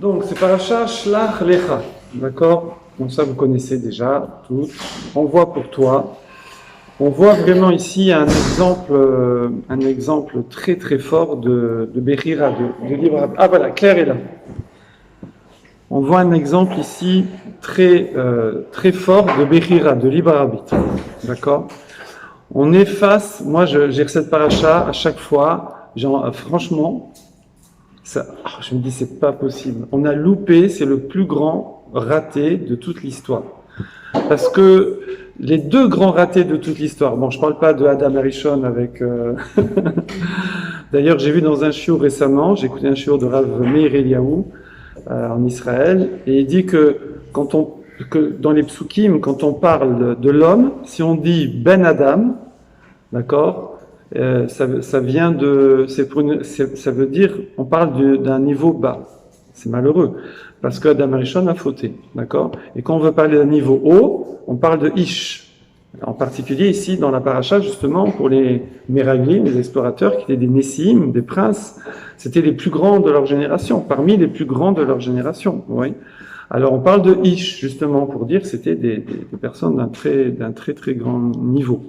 Donc, c'est paracha Shlach Lecha, d'accord? Donc ça, vous connaissez déjà, tout. Envoie pour toi. On voit vraiment ici un exemple très très fort de Bechira, de libre arbitre. Ah voilà, Claire est là. On voit un exemple ici très fort de Bechira, de libre arbitre, d'accord? On est face, moi j'ai cette paracha à chaque fois, genre, franchement, je me dis c'est pas possible. On a loupé, c'est le plus grand raté de toute l'histoire. Parce que les deux grands ratés de toute l'histoire, bon, je parle pas de Adam Arishon avec... D'ailleurs, j'ai vu dans un shiur récemment, j'ai écouté un shiur de Rav Meir Eliyahu en Israël, et il dit que dans les psukim, quand on parle de l'homme, si on dit Ben Adam, d'accord, ça vient de... ça veut dire, on parle d'un niveau bas. C'est malheureux, parce que Adam Arishon a fauté, d'accord? Et quand on veut parler d'un niveau haut, on parle de Ish. En particulier ici, dans la paracha, justement, pour les Meraglim, les explorateurs, qui étaient des Nessim, des princes, c'était les plus grands de leur génération, parmi les plus grands de leur génération, oui. Alors on parle de Ish, justement, pour dire que c'était des personnes d'un très grand niveau.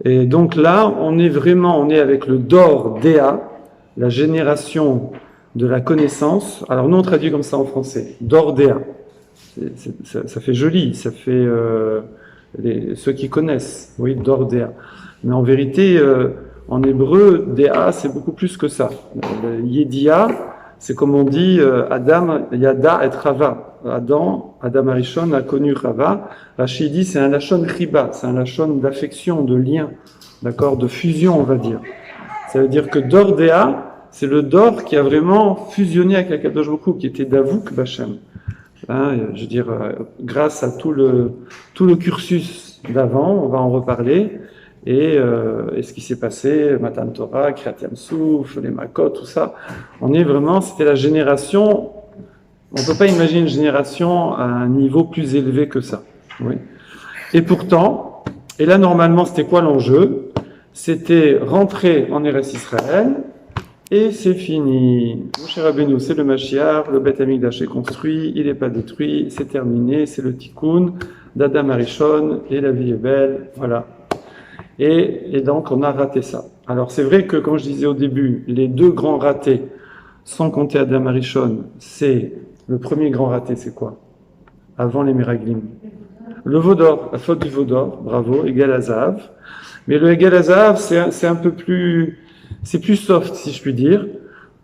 Et donc là, on est avec le Dor Dea, la génération de la connaissance. Alors nous on traduit comme ça en français, Dordéa. Ça fait joli, ça fait ceux qui connaissent, oui, Dordéa. Mais en vérité, en hébreu, Déa, c'est beaucoup plus que ça. Yedia, c'est comme on dit Adam, Yada et Rava. Adam Arishon a connu Rava. Rashi dit c'est un lachon riba, c'est un lachon d'affection, de lien, d'accord, de fusion, on va dire. Ça veut dire que Dordéa, c'est le Dor qui a vraiment fusionné avec la Kadosh Baruch Hu, qui était Davouk Bachem. Hein, je veux dire, grâce à tout le cursus d'avant, on va en reparler, et ce qui s'est passé, Matan Torah, Kriyat Yam Souf, les Makot, tout ça, c'était la génération, on ne peut pas imaginer une génération à un niveau plus élevé que ça. Oui. Et pourtant, et là normalement c'était quoi l'enjeu? C'était rentrer en Eretz Israël, et c'est fini. Moshe Rabbeinu, c'est le Mashiach, le Beth Amikdash est construit, il n'est pas détruit, c'est terminé, c'est le Tikkun d'Adam Arishon, et la vie est belle, voilà. Et donc on a raté ça. Alors c'est vrai que, comme je disais au début, les deux grands ratés, sans compter Adam Arishon, c'est, le premier grand raté c'est quoi? Avant les Meraglim. Le Vaudor, la faute du Vaudor, bravo, égal à Zahav. Mais le égal à Zahav, c'est un peu plus... C'est plus soft, si je puis dire.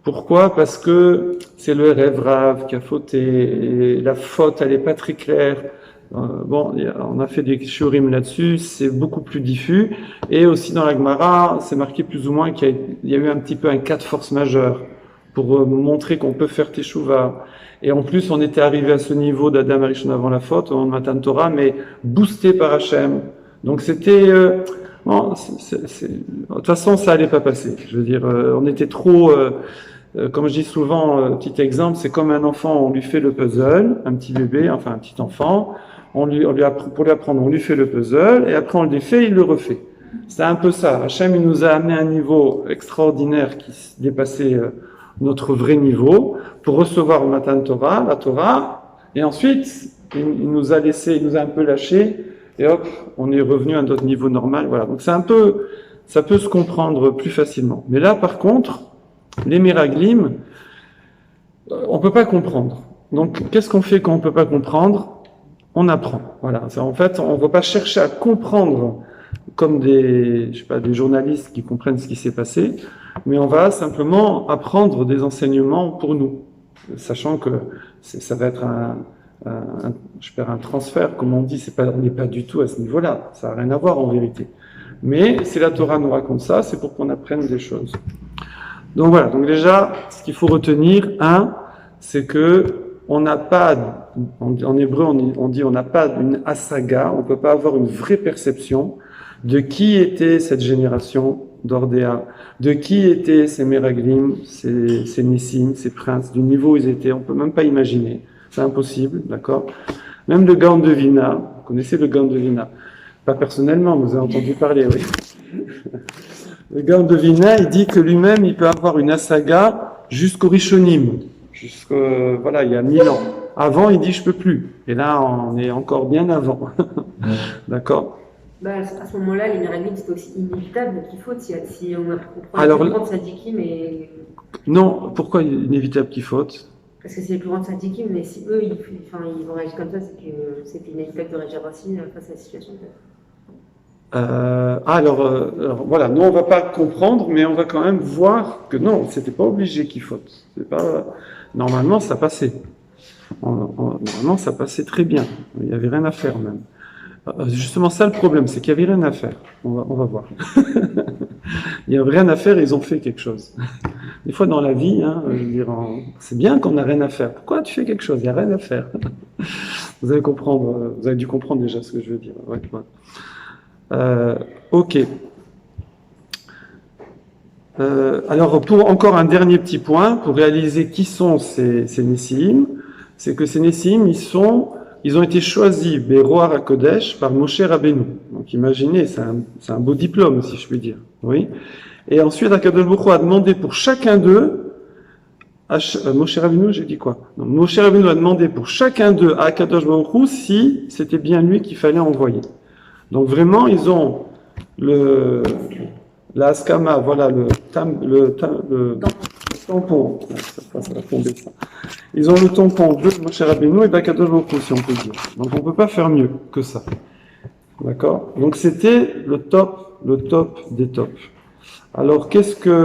Pourquoi? Parce que c'est le Erev Rav qui a fauté, et la faute, elle n'est pas très claire. Bon, on a fait des shiurim là-dessus, c'est beaucoup plus diffus. Et aussi dans la Gemara, c'est marqué plus ou moins qu'il y a eu un petit peu un cas de force majeure pour montrer qu'on peut faire teshuva. Et en plus, on était arrivé à ce niveau d'Adam Arishon avant la faute, en Matan Torah, mais boosté par Hachem. Donc c'était... Bon, de toute façon, ça allait pas passer. Je veux dire, on était trop... comme je dis souvent, petit exemple, c'est comme un enfant, on lui fait le puzzle, un petit bébé, enfin un petit enfant, pour lui apprendre, on lui fait le puzzle, et après on le défait, il le refait. C'est un peu ça. Hachem, il nous a amené à un niveau extraordinaire qui dépassait notre vrai niveau, pour recevoir le Matan Torah, la Torah, et ensuite, il nous a un peu lâché, et hop, on est revenu à notre niveau normal. Voilà. Donc ça peut se comprendre plus facilement. Mais là, par contre, les Meraglim, on peut pas comprendre. Donc, qu'est-ce qu'on fait quand on peut pas comprendre? On apprend. Voilà. En fait, on va pas chercher à comprendre comme des journalistes qui comprennent ce qui s'est passé, mais on va simplement apprendre des enseignements pour nous, sachant que ça va être un transfert, comme on dit, on n'est pas du tout à ce niveau-là, ça n'a rien à voir en vérité. Mais si la Torah nous raconte ça, c'est pour qu'on apprenne des choses. Donc voilà, donc déjà, ce qu'il faut retenir, c'est que on n'a pas, en hébreu on dit on n'a pas une asaga, on ne peut pas avoir une vraie perception de qui était cette génération d'Ordéa, de qui étaient ces Meraglim, ces Nissim, ces princes, du niveau où ils étaient, on ne peut même pas imaginer. C'est impossible, d'accord? Même le Gaon de Vilna, vous connaissez le Gaon de Vilna? Pas personnellement, vous avez entendu parler, oui. Le Gaon de Vilna, il dit que lui-même, il peut avoir une asaga jusqu'au Rishonim. voilà, il y a 1000 ans. Avant, il dit je peux plus. Et là, on est encore bien avant. D'accord? Bah, à ce moment-là, les méraglimes, c'était aussi inévitable qu'il faut si on prend les Alors, plus grandes sadikim et... non, pourquoi inévitable qu'il faute? Parce que c'est les plus grandes sadikim, mais si eux, ils ont réagi comme ça, c'est que c'était inévitable de réagir ainsi face à la situation. Alors, voilà, nous on va pas comprendre, mais on va quand même voir que non, c'était pas obligé qu'il faute. C'est pas, normalement ça passait. Normalement ça passait très bien. Il y avait rien à faire même. Justement ça le problème, c'est qu'il y avait rien à faire. On va voir. Il y avait rien à faire et ils ont fait quelque chose. Des fois dans la vie, hein, je veux dire, c'est bien qu'on n'a rien à faire. Pourquoi tu fais quelque chose? Il n'y a rien à faire. Vous allez comprendre, vous avez dû comprendre déjà ce que je veux dire. Ouais, ouais. Ok. Alors, pour encore un dernier petit point, pour réaliser qui sont ces Nessim, c'est que ces Nessim, ils ont été choisis, Beroar HaKodesh, par Moshe Rabbeinu. Donc, imaginez, c'est un beau diplôme, si je puis dire. Oui. Et ensuite, HaKadosh Baruch Hu a demandé pour chacun d'eux, Moshe Rabbeinu, j'ai dit quoi? Donc, Moshe Rabbeinu a demandé pour chacun d'eux à HaKadosh Baruch Hu si c'était bien lui qu'il fallait envoyer. Donc vraiment, ils ont la Haskama, voilà, le tampon. Ça va tomber, ça. Ils ont le tampon de Moshe Rabbeinu et d'Akadosh Baruch Hu, si on peut dire. Donc on ne peut pas faire mieux que ça. D'accord? Donc c'était le top des tops. Alors qu'est-ce que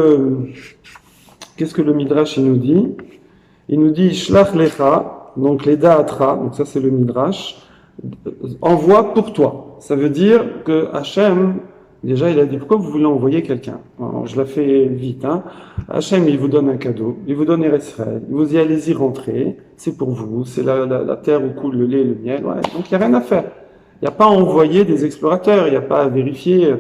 le Midrash il nous dit? Il nous dit Shlach Lecha, donc les Da'atra, donc ça c'est le Midrash, envoie pour toi. Ça veut dire que Hachem, déjà il a dit pourquoi vous voulez envoyer quelqu'un? Alors, je la fais vite. Hein. Hachem il vous donne un cadeau, il vous donne Eresraël, il vous dit allez-y rentrer, c'est pour vous, c'est la terre où coule le lait et le miel. Ouais. Donc il n'y a rien à faire. Il n'y a pas à envoyer des explorateurs, il n'y a pas à vérifier,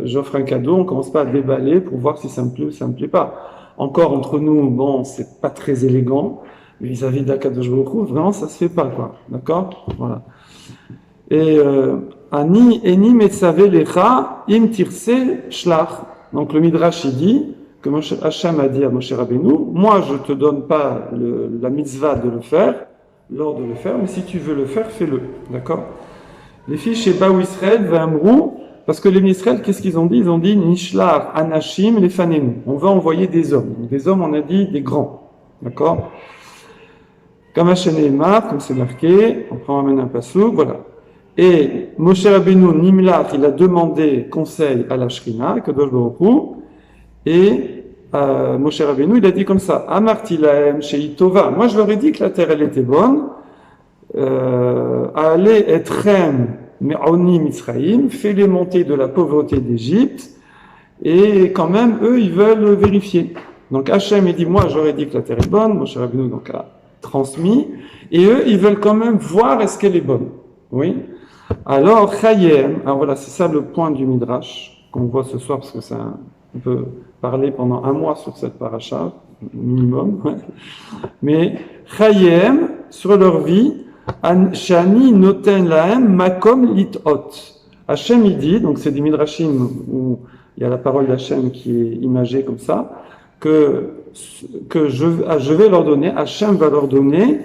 j'offre un cadeau, on ne commence pas à déballer pour voir si ça me plaît ou ça ne me plaît pas. Encore entre nous, bon, c'est pas très élégant, mais vis-à-vis d'Akadosh Baruch Hu, vraiment ça se fait pas, quoi. D'accord? Voilà. Et Ani eni metzave lecha im tirse shlach. Donc le Midrash il dit que Hachem a dit à Moshe Rabbeinu, moi je te donne pas la mitzvah de le faire, l'ordre de le faire, mais si tu veux le faire, fais-le. D'accord? Les filles chez Baou Israël v'amrou, parce que les Israël, qu'est-ce qu'ils ont dit? Ils ont dit Nishlar anashim lefanenu. On va envoyer des hommes. Des hommes, on a dit des grands. D'accord? Comme Hachem comme c'est marqué, on prend un pasouk, voilà. Et Moshe Rabbeinu Nimlat, il a demandé conseil à la Shrina, Kadosh Baruch Hu, et Moshe Rabbeinu, il a dit comme ça, Amarti lahem sheitova. Moi, je leur ai dit que la terre, elle était bonne. Allez etrem me'oni Mitzraïm, fais-les monter de la pauvreté d'Égypte, et quand même, eux, ils veulent vérifier. Donc Hachem, il dit, moi, j'aurais dit que la terre est bonne, Moshe Rabbeinu, donc, a transmis, et eux, ils veulent quand même voir est-ce qu'elle est bonne. Oui. Alors, Chayem, alors voilà, c'est ça le point du Midrash qu'on voit ce soir, parce que on peut parler pendant un mois sur cette paracha, minimum. Ouais. Mais Chayem, sur leur vie, Shani noten lahem makom litot. Hachem il dit, donc c'est des Midrashim où il y a la parole d'Hachem qui est imagée comme ça, que je vais leur donner, Hachem va leur donner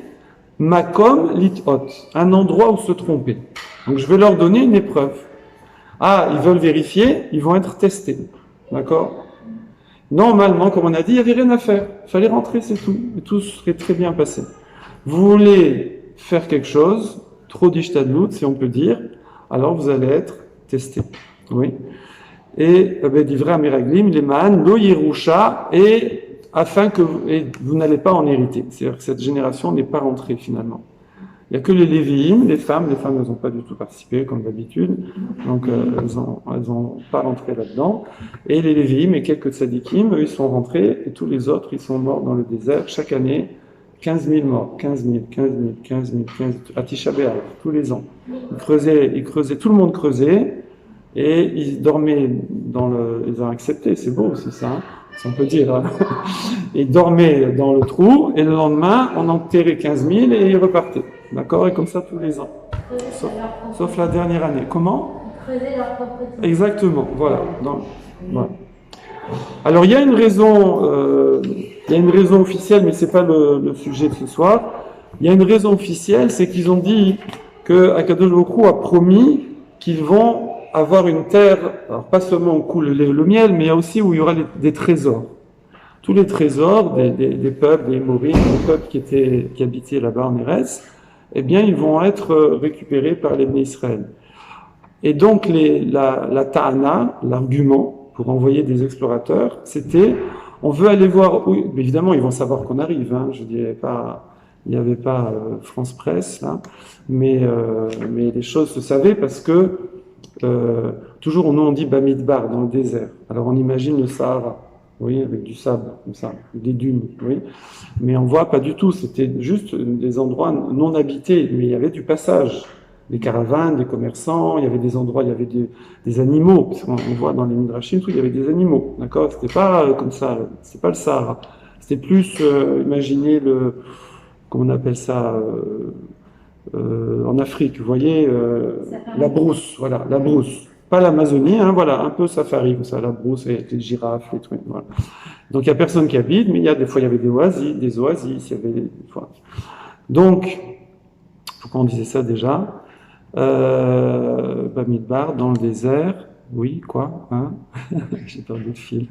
makom litot, un endroit où se tromper. Donc je vais leur donner une épreuve. Ah, ils veulent vérifier, ils vont être testés. D'accord? Normalement, comme on a dit, il n'y avait rien à faire. Il fallait rentrer, c'est tout. Et tout serait très bien passé. Vous voulez faire quelque chose, trop d'ishtadlout, si on peut dire, alors vous allez être testé. Oui. Et d'ivrei amiraglim, les man, lo yerusha, et afin que vous n'allez pas en hériter. C'est-à-dire que cette génération n'est pas rentrée finalement. Il n'y a que les Lévi'im, les femmes elles n'ont pas du tout participé comme d'habitude, donc elles ont pas rentré là-dedans. Et les Lévi'im et quelques tzadikim, eux ils sont rentrés, et tous les autres ils sont morts dans le désert. Chaque année, 15 000 morts, 15 000, à Tisha B'Av, tous les ans. Ils creusaient, tout le monde creusait, et ils dormaient ils ont accepté, c'est beau aussi ça, hein, si on peut dire. Hein. Ils dormaient dans le trou, et le lendemain, on enterrait 15 000 et ils repartaient. D'accord? Et comme ça tous les ans. Sauf la dernière année. Comment? Ils creusaient leur propre trou. Exactement, voilà. Voilà. Alors il y a une raison il y a une raison officielle, mais c'est pas le sujet de ce soir. Il y a une raison officielle, c'est qu'ils ont dit que Akadosh Baruch Hu a promis qu'ils vont avoir une terre, alors pas seulement où coule le lait et le miel, mais il y a aussi où il y aura des trésors. Tous les trésors des peuples, des Émorim, des peuples qui habitaient là-bas en Erez, eh bien, ils vont être récupérés par les Israël. Et donc, la ta'ana, l'argument pour envoyer des explorateurs, c'était, on veut aller voir où, évidemment, ils vont savoir qu'on arrive, hein, je dirais pas, il n'y avait pas France Presse, là, mais les choses se savaient parce que, toujours, nous, on dit Bamidbar, dans le désert. Alors, on imagine le Sahara. Oui, avec du sable, comme ça, des dunes, oui. Mais on voit pas du tout, c'était juste des endroits non habités, mais il y avait du passage, des caravanes, des commerçants, il y avait des endroits, il y avait des animaux, parce qu'on voit dans les Midrashim, tout, il y avait des animaux, d'accord? C'était pas comme ça, c'était pas le Sahara. C'était plus, imaginez comment on appelle ça, en Afrique, vous voyez, la brousse, voilà, la brousse. Pas l'Amazonie, hein, voilà, un peu safari, comme ça, la brousse avec les girafes, les trucs, voilà. Donc il n'y a personne qui habite, mais des fois il y avait des oasis, il y avait des fois. Donc, pourquoi on disait ça déjà? Bamidbar, dans le désert, oui, quoi, hein? J'ai perdu le fil.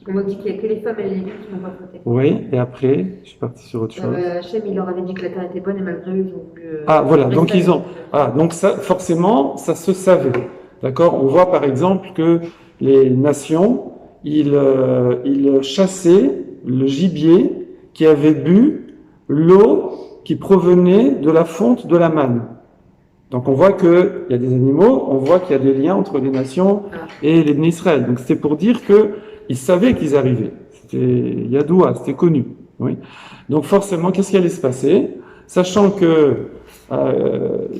On m'a dit qu'il n'y a que les femmes et les légumes qui n'ont pas fauté. Oui, et après, je suis parti sur autre chose. Hachem, il leur avait dit que la terre était bonne et malgré eux, ils ont voulu. Ah, voilà, donc donc ça, forcément, ça se savait. D'accord? On voit par exemple que les nations, ils chassaient le gibier qui avait bu l'eau qui provenait de la fonte de la manne. Donc on voit qu'il y a des animaux, on voit qu'il y a des liens entre les nations et les Israël. Donc c'était pour dire qu'ils savaient qu'ils arrivaient. C'était Yadoua, c'était connu. Oui. Donc forcément, qu'est-ce qui allait se passer? Sachant que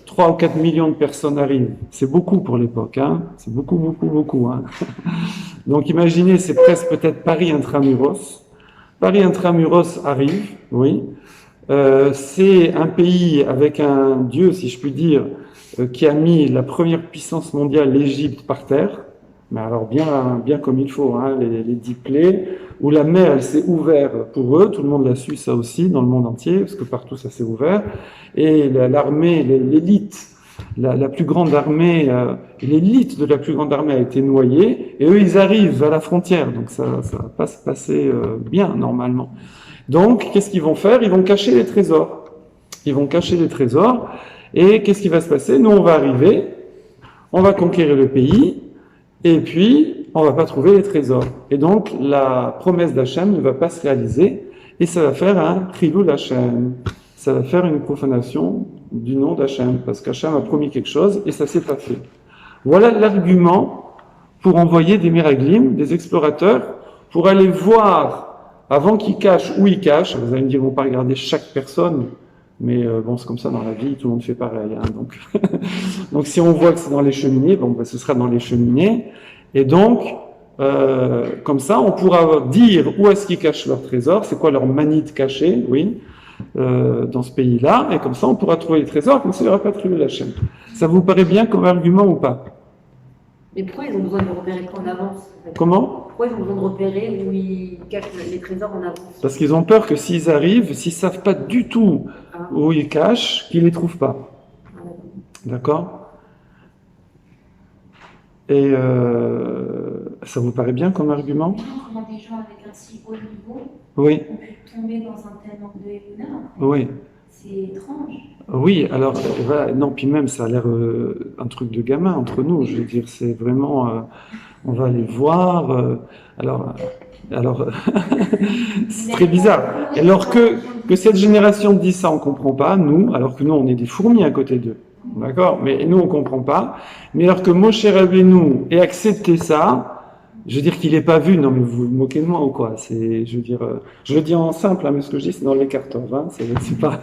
3 ou 4 millions de personnes arrivent, c'est beaucoup pour l'époque, hein, c'est beaucoup. Hein. Donc imaginez, c'est presque peut-être Paris intramuros. Paris intramuros arrive, oui. C'est un pays avec un dieu, si je puis dire, qui a mis la première puissance mondiale, l'Égypte, par terre. Mais alors bien comme il faut, hein, les 10 plaies, où la mer, elle s'est ouverte pour eux, tout le monde l'a su ça aussi, dans le monde entier, parce que partout ça s'est ouvert, et l'armée, l'élite, la plus grande armée, l'élite de la plus grande armée a été noyée, et eux ils arrivent à la frontière, donc ça va pas se passer bien normalement. Donc qu'est-ce qu'ils vont faire? Ils vont cacher les trésors. Ils vont cacher les trésors, et qu'est-ce qui va se passer? Nous on va arriver, on va conquérir le pays, et puis, on va pas trouver les trésors. Et donc, la promesse d'Hachem ne va pas se réaliser, et ça va faire un chilul Hachem. Ça va faire une profanation du nom d'Hachem, parce qu'Hachem a promis quelque chose, et ça s'est pas fait. Voilà l'argument pour envoyer des miraglim, des explorateurs, pour aller voir, avant qu'ils cachent où ils cachent. Vous allez me dire, ils vont pas regarder chaque personne, mais bon, c'est comme ça dans la vie, tout le monde fait pareil. Hein, donc, donc si on voit que c'est dans les cheminées, bon, ben, ce sera dans les cheminées. Et donc, comme ça, on pourra dire où est-ce qu'ils cachent leur trésor, c'est quoi leur manite cachée, oui, dans ce pays-là. Et comme ça, on pourra trouver les trésors, comme ça, il n'y aura pas de trouver la chaîne. Ça vous paraît bien comme argument ou pas? Mais pourquoi ils ont besoin de repérer en avance? Comment? Pourquoi ils ont besoin de repérer où ils cachent les trésors en avance? Parce qu'ils ont peur que s'ils arrivent, s'ils ne savent pas du tout où ils cachent, qu'ils ne les trouvent pas. D'accord? Et ça vous paraît bien comme argument? Comment des gens avec un si haut niveau oui. ont pu tomber dans un tel manque de Hébouna? Oui. C'est étrange. Oui, alors, voilà, non, puis même, ça a l'air un truc de gamin entre nous, je veux dire, c'est vraiment, on va aller voir, alors c'est très bizarre. Alors que cette génération dit ça, on comprend pas, nous, alors que nous, on est des fourmis à côté d'eux, d'accord? Mais nous, on comprend pas. Mais alors que Moshe Rabbeinu ait accepté ça, je veux dire qu'il n'est pas vu, non mais vous vous moquez de moi ou quoi? Je veux dire, je le dis en simple, hein, mais ce que je dis c'est dans les cartons, hein, c'est pas.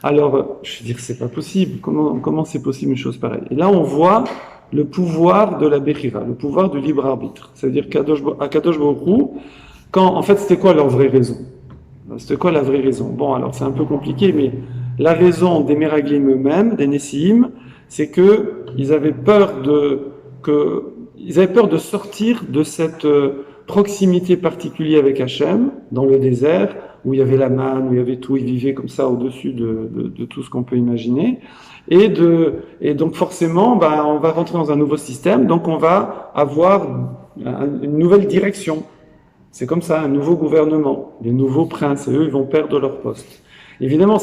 Alors, je veux dire, c'est pas possible. Comment c'est possible une chose pareille? Et là, on voit le pouvoir de la Bechira, le pouvoir du libre arbitre. C'est-à-dire qu'à Kadosh Baruch Hu, en fait, c'était quoi leur vraie raison? C'était quoi la vraie raison? Bon, alors c'est un peu compliqué, mais la raison des Meraglim eux-mêmes, des Nessiim, c'est que ils avaient peur de sortir de proximité particulière avec Hachem, dans le désert, où il y avait la manne, où il y avait tout, ils vivaient comme ça au-dessus de tout ce qu'on peut imaginer. Et donc forcément, on va rentrer dans un nouveau système, donc on va avoir une nouvelle direction. C'est comme ça, un nouveau gouvernement, des nouveaux princes, et eux, ils vont perdre leur poste. Évidemment,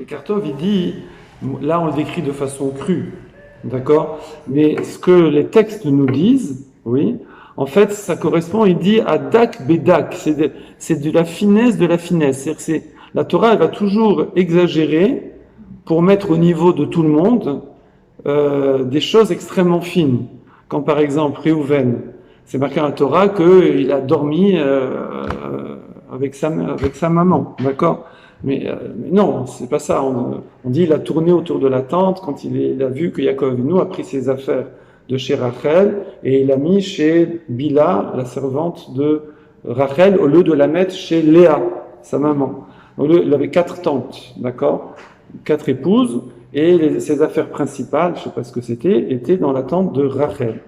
Kartov, il dit, là on le décrit de façon crue, d'accord? Mais ce que les textes nous disent, oui, en fait, ça correspond, il dit à dak bedak, c'est de la finesse de la finesse. C'est-à-dire que la Torah, elle va toujours exagérer pour mettre au niveau de tout le monde des choses extrêmement fines. Quand par exemple, Réhouven, c'est marqué dans la Torah qu'il a dormi avec sa maman, d'accord? Mais non, c'est pas ça. On dit il a tourné autour de la tente quand il a vu que Yaakov Avinu a pris ses affaires de chez Rachel et il l'a mis chez Bila, la servante de Rachel, au lieu de la mettre chez Léa, sa maman. Il avait 4 tantes, d'accord? 4 épouses, et ses affaires principales, je sais pas ce que c'était, étaient dans la tente de Rachel.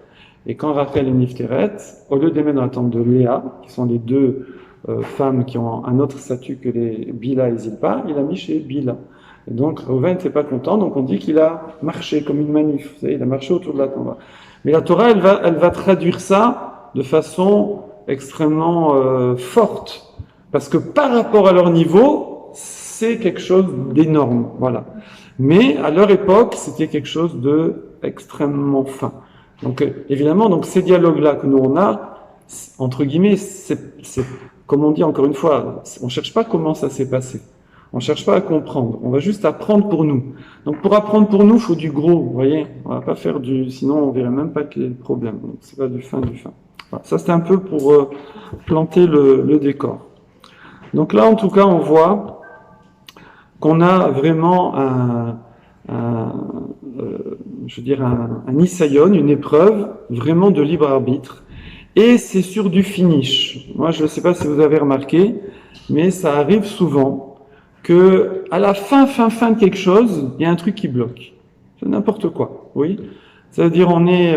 Et quand Rachel et Nifteret, au lieu de les mettre dans la tente de Léa, qui sont les deux femmes qui ont un autre statut que les Bila et Zilpa, il a mis chez Bila. Et donc Reuven n'était pas content, donc on dit qu'il a marché comme une manif, vous savez, il a marché autour de la tente. Mais la Torah, elle va traduire ça de façon extrêmement forte, parce que par rapport à leur niveau, c'est quelque chose d'énorme, voilà. Mais à leur époque, c'était quelque chose de extrêmement fin. Donc évidemment, donc ces dialogues-là que nous on a, entre guillemets, c'est comme on dit encore une fois, on cherche pas comment ça s'est passé. On cherche pas à comprendre. On va juste apprendre pour nous. Donc pour apprendre pour nous, il faut du gros, vous voyez. On va pas faire sinon on verrait même pas quel est le problème. Donc c'est pas du fin. Voilà. Ça c'était un peu pour planter le décor. Donc là, en tout cas, on voit qu'on a vraiment un isaïon, une épreuve vraiment de libre arbitre. Et c'est sur du finish. Moi, je ne sais pas si vous avez remarqué, mais ça arrive souvent que à la fin de quelque chose, il y a un truc qui bloque. C'est n'importe quoi, oui. Ça veut dire on est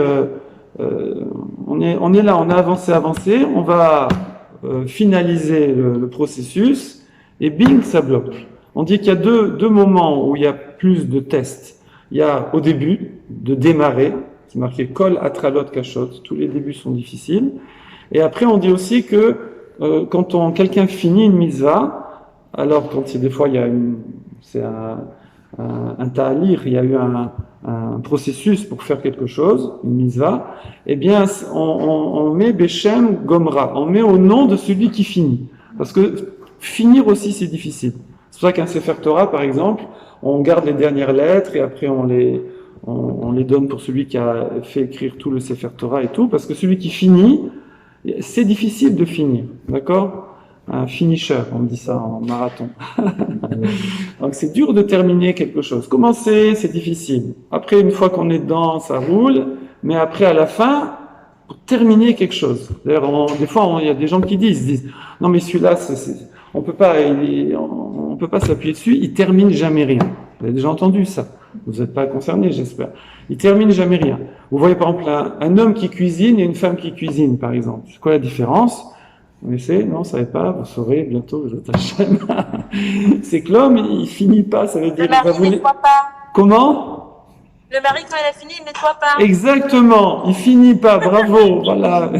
là, on a avancé, on va finaliser le processus, et bing, ça bloque. On dit qu'il y a deux moments où il y a plus de tests. Il y a au début, de démarrer, c'est marqué Kol Atralot Kashot, tous les débuts sont difficiles. Et après, on dit aussi que quand quelqu'un finit une mitzvah, alors quand des fois il y a c'est un ta'alir, il y a eu un processus pour faire quelque chose, une mitzvah, eh bien on met Beshem Gomra, on met au nom de celui qui finit. Parce que finir aussi c'est difficile. C'est pour ça qu'un Sefer Torah, par exemple, on garde les dernières lettres et après on les donne pour celui qui a fait écrire tout le Sefer Torah et tout, parce que celui qui finit, c'est difficile de finir, d'accord? Un finisher, on dit ça en marathon. Donc c'est dur de terminer quelque chose. Commencer, c'est difficile. Après, une fois qu'on est dedans, ça roule, mais après, à la fin, pour terminer quelque chose. D'ailleurs, des fois, il y a des gens qui disent, non mais celui-là, on peut pas s'appuyer dessus, il termine jamais rien. Vous avez déjà entendu ça. Vous n'êtes pas concerné, j'espère. Il termine jamais rien. Vous voyez par exemple un homme qui cuisine et une femme qui cuisine, par exemple. C'est quoi la différence? Vous connaissez? Non, vous savez pas, vous saurez bientôt, vous êtes Hachem. C'est que l'homme, il finit pas, ça veut dire... Le mari ne nettoie pas. Comment? Le mari, quand il a fini, il ne nettoie pas. Exactement, il finit pas, bravo, voilà.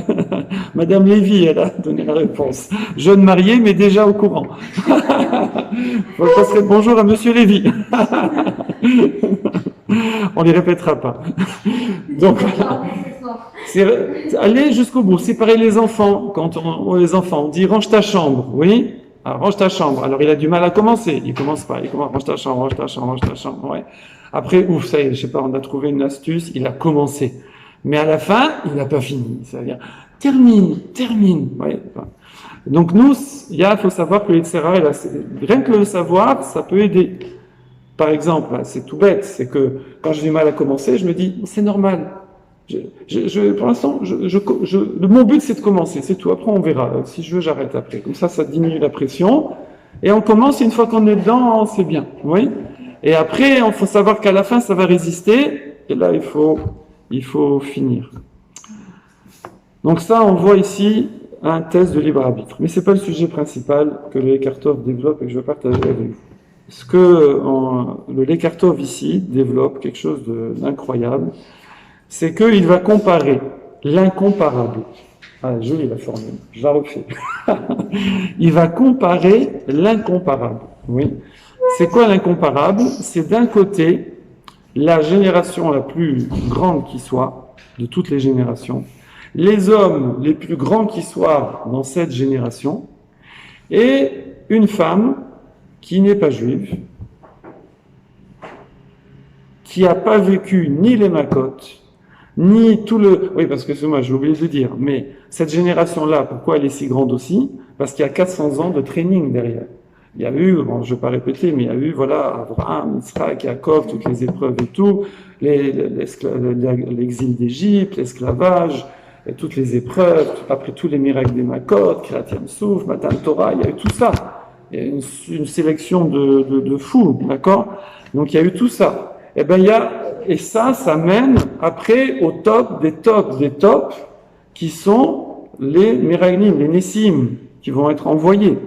Madame Lévy, elle a donné la réponse. Jeune marié, mais déjà au courant. Vous passerez bonjour à Monsieur Lévy. On les répétera pas. Donc, aller jusqu'au bout. C'est pareil les enfants. Quand on dit range ta chambre, oui. Alors, range ta chambre. Alors il a du mal à commencer. Il commence pas. Il commence range ta chambre. Ouais. Après, ça y est, je sais pas, on a trouvé une astuce. Il a commencé, mais à la fin, il n'a pas fini. C'est-à-dire termine. Ouais. Donc nous, faut savoir que l'Yetzirah, rien que le savoir, ça peut aider. Par exemple, c'est tout bête, c'est que quand j'ai du mal à commencer, je me dis, c'est normal. Pour l'instant, mon but c'est de commencer, c'est tout. Après on verra. Si je veux, j'arrête après. Comme ça diminue la pression. Et on commence, une fois qu'on est dedans, c'est bien. Oui. Et après, il faut savoir qu'à la fin, ça va résister. Et là, il faut finir. Donc ça, on voit ici un test de libre arbitre. Mais c'est pas le sujet principal que le Lekartov développe et que je veux partager avec vous. Ce que le Lekartov ici développe, quelque chose d'incroyable, c'est qu'il va comparer l'incomparable. Ah, jolie la formule, je la refais. Il va comparer l'incomparable. Oui. C'est quoi l'incomparable? C'est d'un côté la génération la plus grande qui soit, de toutes les générations, les hommes les plus grands qui soient dans cette génération, et une femme qui n'est pas juive, qui n'a pas vécu ni les Makotes, ni tout le... Oui, parce que c'est moi, j'ai oublié de dire, mais cette génération-là, pourquoi elle est si grande aussi? Parce qu'il y a 400 ans de training derrière. Il y a eu, bon, je ne vais pas répéter, mais il y a eu, voilà, Abraham, Yitzhak, Yaakov, toutes les épreuves et tout, l'exil d'Égypte, l'esclavage, et toutes les épreuves, après tous les miracles des Makot, Kriyat Yam Souf, Matan Torah, il y a eu tout ça. Il y a une sélection de fous, d'accord? Donc il y a eu tout ça. Et ben et ça mène après au top des tops des tops, qui sont les miraglim, les nessim, qui vont être envoyés.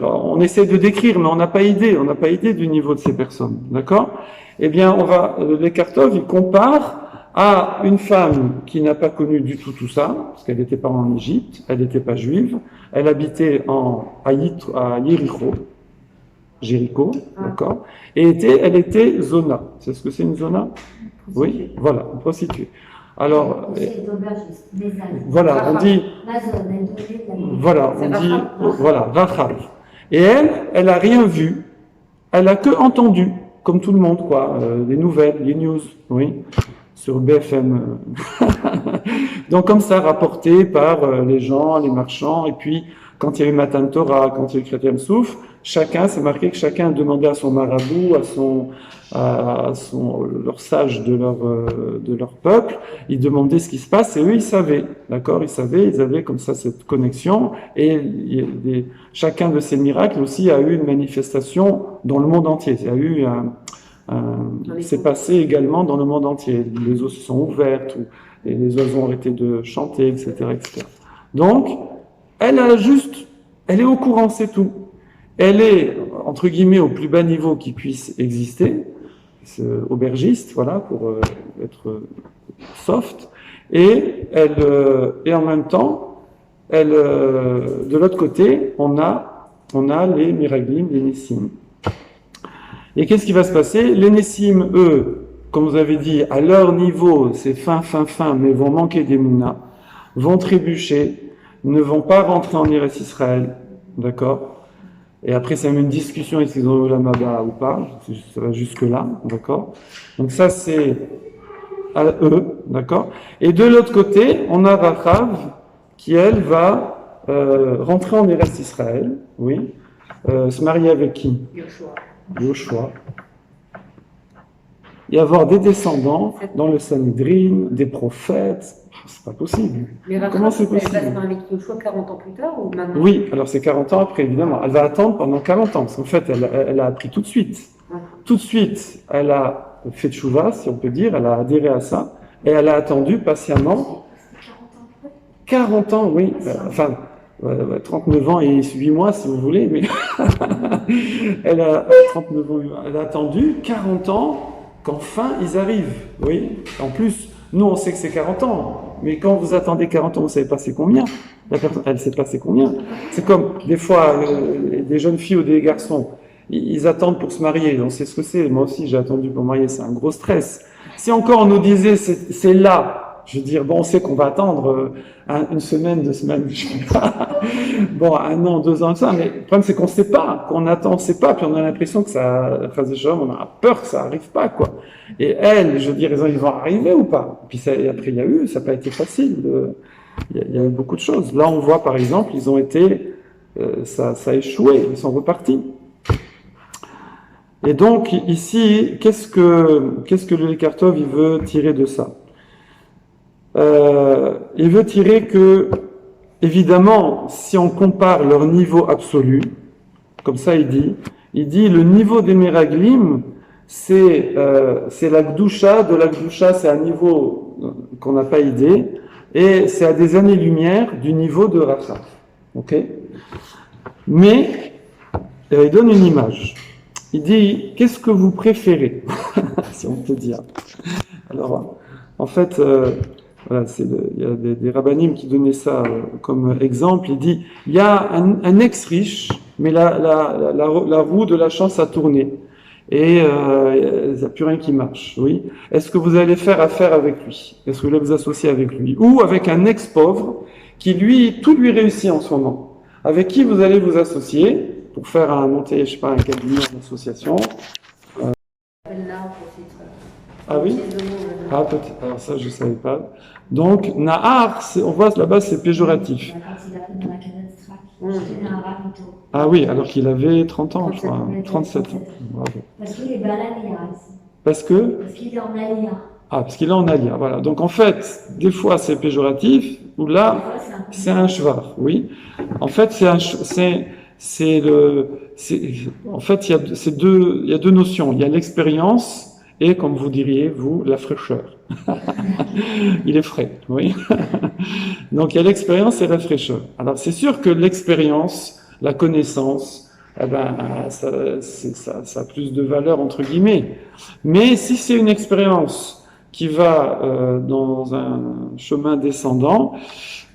On essaie de décrire, mais on n'a pas idée du niveau de ces personnes, d'accord? Eh bien, le Lekartov, il compare à une femme qui n'a pas connu du tout ça, parce qu'elle n'était pas en Égypte, elle n'était pas juive, elle habitait à Jéricho, d'accord? Et elle était zona. C'est ce que c'est une zona? Oui, voilà, une prostituée. Alors, voilà, on dit, voilà, Rachel. Et elle a rien vu, elle a que entendu, comme tout le monde, quoi, les nouvelles, les news, oui, sur BFM. Donc comme ça, rapporté par les gens, les marchands, et puis quand il y a eu Matan Torah, quand il y a eu Kriyat Yam Souf, c'est marqué que chacun demandait à son marabout, leur sage de leur peuple, ils demandaient ce qui se passe, et eux ils savaient, d'accord, ils avaient comme ça cette connexion, et chacun de ces miracles aussi a eu une manifestation dans le monde entier. Il y a eu c'est passé également dans le monde entier. Les eaux se sont ouvertes, et les oiseaux ont arrêté de chanter, etc., etc. Donc, elle est au courant, c'est tout. Elle est, entre guillemets, au plus bas niveau qui puisse exister, c'est aubergiste, voilà, pour être soft, et en même temps, de l'autre côté, on a les miraglim, les nessim. Et qu'est-ce qui va se passer? Les nessim, eux, comme vous avez dit, à leur niveau, c'est fin, mais vont manquer d'émouna, vont trébucher, ne vont pas rentrer en Eretz Israël, d'accord? Et après, ça met une discussion est-ce qu'ils ont eu la Maba ou pas, ça va jusque-là, d'accord? Donc ça, c'est à eux, d'accord? Et de l'autre côté, on a Rachav, qui, elle, va rentrer en Eretz Israël, oui, se marier avec qui? Yoshua. Et avoir des descendants dans le Sanhedrin, des prophètes, c'est pas possible. Mais comment c'est possible? Elle va se marier avec Yoshua 40 ans plus tard ou maintenant? Oui, alors c'est 40 ans après, évidemment. Elle va attendre pendant 40 ans, parce qu'en fait, elle a appris tout de suite. Tout de suite, elle a fait tchouva, si on peut dire, elle a adhéré à ça, et elle a attendu patiemment 40 ans, oui. Enfin, 39 ans et 8 mois, si vous voulez, mais elle a 39 ans, elle a attendu 40 ans qu'enfin ils arrivent, oui. En plus, nous on sait que c'est 40 ans, mais quand vous attendez 40 ans, vous savez pas c'est combien. La personne, elle sait pas c'est combien. C'est comme, des fois, des jeunes filles ou des garçons, ils attendent pour se marier, on sait ce que c'est. Moi aussi, j'ai attendu pour me marier, c'est un gros stress. Si encore on nous disait, c'est là, je veux dire, bon, on sait qu'on va attendre une semaine, 2 semaines, je sais pas. Bon, 1 an, 2 ans, ça, mais le problème c'est qu'on sait pas, qu'on attend, on sait pas, puis on a l'impression que ça, on a peur que ça arrive pas, quoi. Et elle, je veux dire, ils vont arriver ou pas? Puis ça, et après, ça n'a pas été facile. Il y a eu beaucoup de choses. Là, on voit, par exemple, ils ont été, ça a échoué, ils sont repartis. Et donc, ici, qu'est-ce que le Lekartov, il veut tirer de ça? Il veut tirer que, évidemment, si on compare leur niveau absolu, comme ça il dit le niveau des Meraglim, c'est la Gdusha, de la Gdusha c'est un niveau qu'on n'a pas idée, Et c'est à des années-lumière du niveau de Rachav. Ok? Mais, il donne une image. Il dit, qu'est-ce que vous préférez? Si on peut dire. Alors, en fait, voilà, il y a des rabbinim qui donnaient ça comme exemple. Il dit, il y a un ex-riche, mais la roue de la chance a tourné. Et il n'y a plus rien qui marche, oui. Est-ce que vous allez faire affaire avec lui? Est-ce que vous allez vous associer avec lui? Ou avec un ex-pauvre qui, lui, tout lui réussit en ce moment? Avec qui vous allez vous associer pour faire monter, je sais pas, un cabinet, une association? Ah oui? Ah, peut-être. Alors ça, je ne savais pas. Donc, Nahar, on voit là-bas, c'est péjoratif. Ah oui, alors qu'il avait 30 ans, je crois. 37 ans. Bravo. Parce qu'il est balalia. Parce que? Parce qu'il est en alia. Ah, parce qu'il est en alia, voilà. Donc en fait, des fois c'est péjoratif, ou là, c'est un shvar, oui. En fait, en fait, il y a deux notions. Il y a l'expérience et, comme vous diriez, vous, la fraîcheur. Il est frais, oui. Donc il y a l'expérience et la fraîcheur. Alors c'est sûr que l'expérience, la connaissance, eh ben, ça a plus de valeur entre guillemets. Mais si c'est une expérience qui va dans un chemin descendant,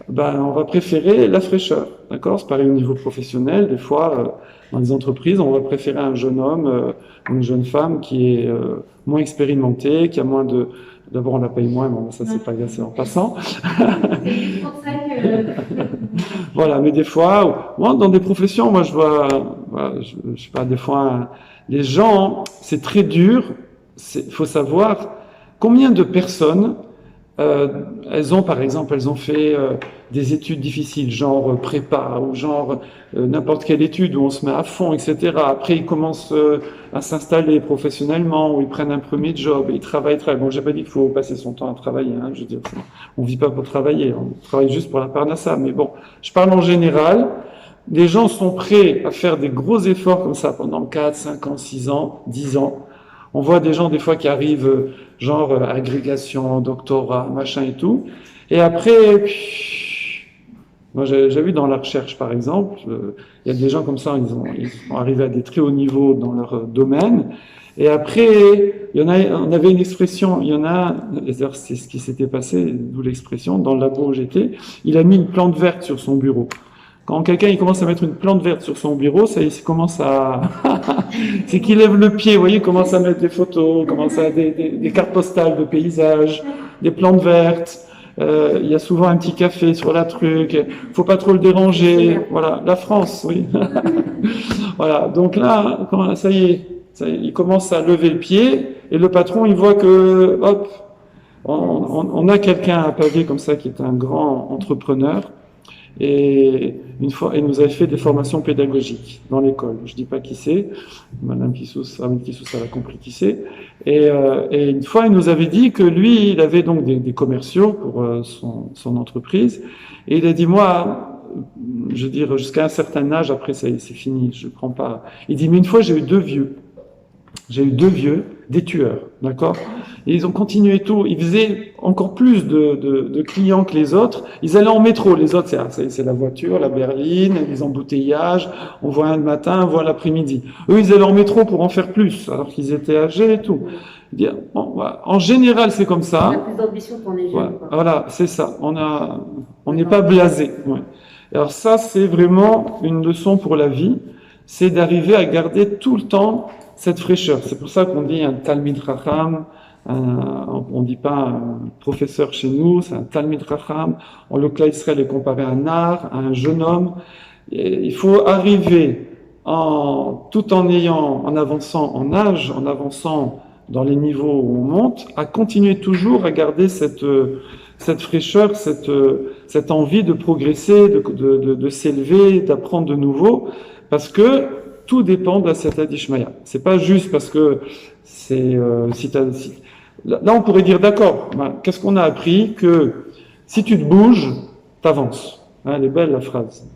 ben, on va préférer la fraîcheur. D'accord? C'est pareil au niveau professionnel. Des fois, dans les entreprises, on va préférer un jeune homme, une jeune femme qui est moins expérimentée, qui a moins de... D'abord, on la paye moins, mais ça, c'est pas assez en passant. C'est pour ça que... Voilà, mais des fois, moi, dans des professions, moi, je vois, voilà, je sais pas, des fois, les gens, c'est très dur. Il faut savoir combien de personnes elles ont, par exemple, elles ont fait des études difficiles, genre prépa ou genre n'importe quelle étude où on se met à fond, etc. Après, ils commencent à s'installer professionnellement, ou ils prennent un premier job, et ils travaillent. Bon, j'ai pas dit qu'il faut passer son temps à travailler, hein, je veux dire, on vit pas pour travailler, on travaille juste pour la parnassa. Mais bon, je parle en général. Les gens sont prêts à faire des gros efforts comme ça pendant 4, 5 ans, 6 ans, 10 ans. On voit des gens des fois qui arrivent genre agrégation, doctorat, machin et tout. Et après, moi j'ai vu dans la recherche par exemple, il y a des gens comme ça, ils sont arrivés à des très hauts niveaux dans leur domaine. Et après, on avait une expression, il y en a, c'est ce qui s'était passé, d'où l'expression, dans le labo où j'étais, il a mis une plante verte sur son bureau. Quand quelqu'un il commence à mettre une plante verte sur son bureau, ça il commence à... c'est qu'il lève le pied, vous voyez, il commence à mettre des photos, il commence à des cartes postales de paysages, des plantes vertes, il y a souvent un petit café sur la truc, faut pas trop le déranger, voilà, la France, oui. Voilà, donc là, ça y est, il commence à lever le pied, et le patron il voit que, hop, on a quelqu'un à pavé comme ça qui est un grand entrepreneur. Et une fois, il nous avait fait des formations pédagogiques dans l'école. Je dis pas qui c'est, Madame Kissous elle a compris qui c'est. Et une fois, il nous avait dit que lui, il avait donc des commerciaux pour son entreprise. Et il a dit, moi, je veux dire, jusqu'à un certain âge, après c'est fini, je prends pas. Il dit, mais une fois, j'ai eu deux vieux, des tueurs, d'accord? Et ils ont continué tout. Ils faisaient encore plus de clients que les autres. Ils allaient en métro. Les autres, c'est la voiture, la berline, les embouteillages. On voit un le matin, on voit l'après-midi. Eux, ils allaient en métro pour en faire plus, alors qu'ils étaient âgés et tout. Bon, voilà. En général, c'est comme ça. On a plus d'ambition qu'on est jeune. Voilà, c'est ça. On n'est pas blasé. Ouais. Alors ça, c'est vraiment une leçon pour la vie. C'est d'arriver à garder tout le temps cette fraîcheur. C'est pour ça qu'on dit un Talmid Chacham, on dit pas un professeur chez nous, c'est un Talmid Chacham. Le Klal Israël est comparé à un art, à un jeune homme. Et il faut arriver tout en avançant en âge, en avançant dans les niveaux où on monte, à continuer toujours à garder cette fraîcheur, cette envie de progresser, de s'élever, d'apprendre de nouveau, parce que tout dépend de la Siyata Dishmaya. C'est pas juste parce que là, on pourrait dire d'accord. Qu'est-ce qu'on a appris? Que si tu te bouges, t'avances. Elle est belle la phrase.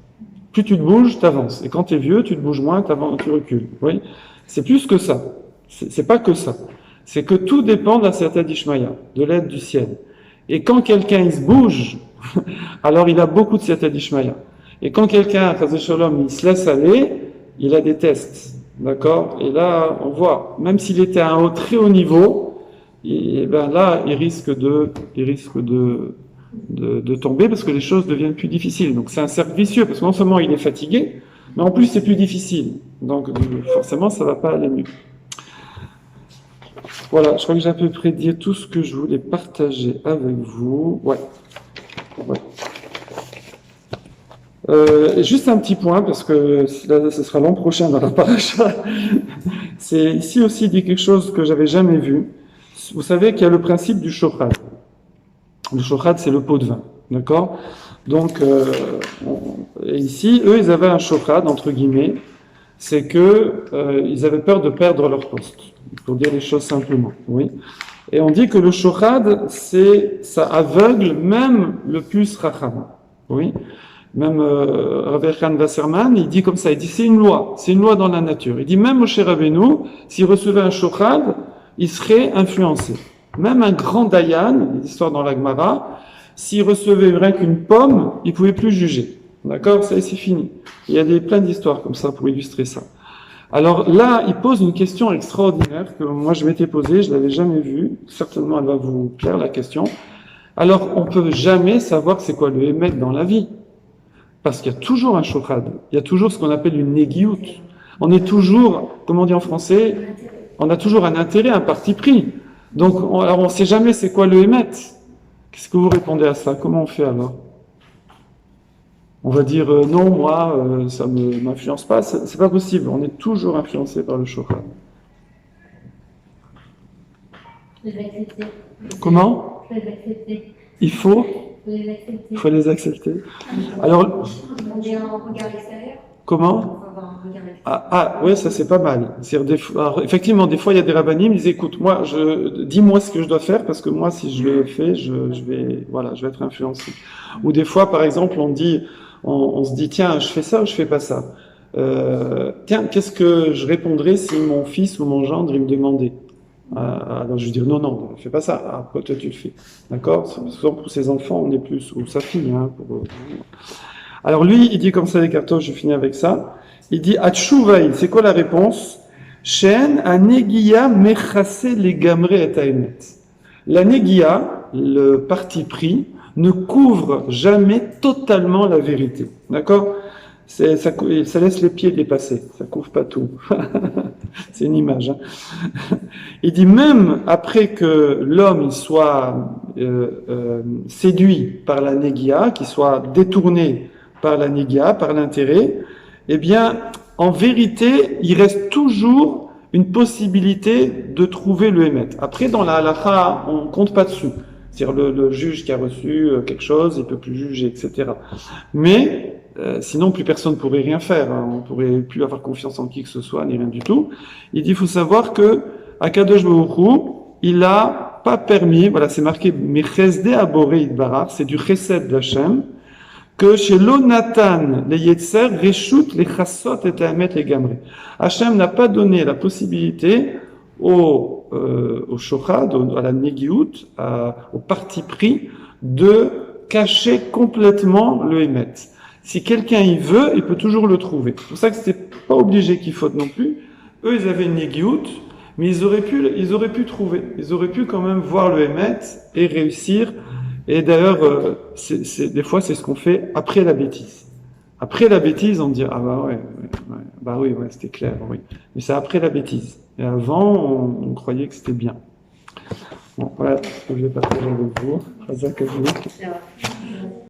Plus tu te bouges, t'avances. Et quand t'es vieux, tu te bouges moins, tu recules. Oui. C'est plus que ça. C'est pas que ça. C'est que tout dépend de la Siyata Dishmaya, de l'aide du ciel. Et quand quelqu'un il se bouge, alors il a beaucoup de Siyata d'Ishmaïa. Et quand quelqu'un, Chas v'Shalom, il se laisse aller, il a des tests. D'accord? Et là, on voit, même s'il était à un très haut niveau, et ben là, il risque de tomber parce que les choses deviennent plus difficiles. Donc c'est un cercle vicieux, parce que non seulement il est fatigué, mais en plus c'est plus difficile. Donc forcément, ça va pas aller mieux. Voilà, je crois que j'ai à peu près dit tout ce que je voulais partager avec vous. Ouais. Juste un petit point, parce que là, ce sera l'an prochain dans la paracha. C'est ici aussi dit quelque chose que j'avais jamais vu. Vous savez qu'il y a le principe du shochad. Le shochad, c'est le pot de vin, d'accord? Donc ici, eux, ils avaient un shochad entre guillemets. C'est que ils avaient peur de perdre leur poste, pour dire les choses simplement. Oui. Et on dit que le shochad, ça aveugle même le plus racham. Oui. Même Rav Echad Wasserman, il dit comme ça, il dit c'est une loi dans la nature. Il dit même Moshe Rabbeinu, s'il recevait un shochad, il serait influencé. Même un grand dayan, l'histoire dans la Gemara, s'il recevait rien qu'une pomme, il pouvait plus juger. D'accord? Ça, c'est fini. Il y a plein d'histoires comme ça pour illustrer ça. Alors là, il pose une question extraordinaire que moi je m'étais posée, je l'avais jamais vue. Certainement, elle va vous plaire la question. Alors, on peut jamais savoir c'est quoi le émet dans la vie. Parce qu'il y a toujours un shochad, il y a toujours ce qu'on appelle une négiout. On est toujours, comment on dit en français, on a toujours un intérêt, un parti pris. Donc, alors on ne sait jamais c'est quoi le émet. Qu'est-ce que vous répondez à ça? Comment on fait alors? On va dire non, moi, ça ne m'influence pas. C'est pas possible. On est toujours influencé par le shochad. Je vais accepter. Comment? Je vais accepter. Il faut les accepter. Alors, On dit un regard extérieur. comment? On va avoir un regard extérieur. Ouais, ça c'est pas mal. Alors, effectivement, des fois il y a des rabbinim, ils disent écoute, moi, dis-moi ce que je dois faire parce que moi, si je le fais, je vais être influencé. Ou des fois, par exemple, on se dit tiens, je fais ça ou je fais pas ça. Tiens, qu'est-ce que je répondrais si mon fils ou mon gendre il me demandait? Alors je vais dire non, fais pas ça. Ah, pourquoi toi tu le fais? D'accord? Souvent pour ses enfants, on est plus, ou sa fille. Hein, Alors lui, il dit comme ça les cartons, je finis avec ça. Il dit Atchouvaï, c'est quoi la réponse? Shen anegia mechase les gamre et taemet. La negia, le parti pris, ne couvre jamais totalement la vérité. D'accord? Ça laisse les pieds dépasser, ça couvre pas tout. C'est une image. Hein. Il dit même après que l'homme il soit séduit par la négia, qu'il soit détourné par la négia, par l'intérêt, eh bien, en vérité, il reste toujours une possibilité de trouver le émet. Après, dans la halakha, on compte pas dessus. C'est-à-dire le juge qui a reçu quelque chose, il peut plus juger, etc. Mais sinon, plus personne ne pourrait rien faire. Hein. On ne pourrait plus avoir confiance en qui que ce soit, ni rien du tout. Il dit, il faut savoir que Akadosh Baruch Hu, il a pas permis, voilà, c'est marqué, Mechesde Aboré Idbarar, c'est du chesed d'Hachem, que chez l'Onatan, les Yetzer, Reshut, les Chassot et Amet, les Gamre. Hachem n'a pas donné la possibilité au shochad, à la négiout, au parti pris, de cacher complètement le émet. Si quelqu'un y veut, il peut toujours le trouver. C'est pour ça que c'était pas obligé qu'il faute non plus. Eux, ils avaient une négiout, mais ils auraient pu trouver. Ils auraient pu quand même voir le émet et réussir. Et d'ailleurs, des fois, c'est ce qu'on fait après la bêtise. Après la bêtise, on dit ah bah oui, c'était clair, oui. Mais c'est après la bêtise. Et avant, on croyait que c'était bien. Bon, voilà ce que je vais partager avec vous.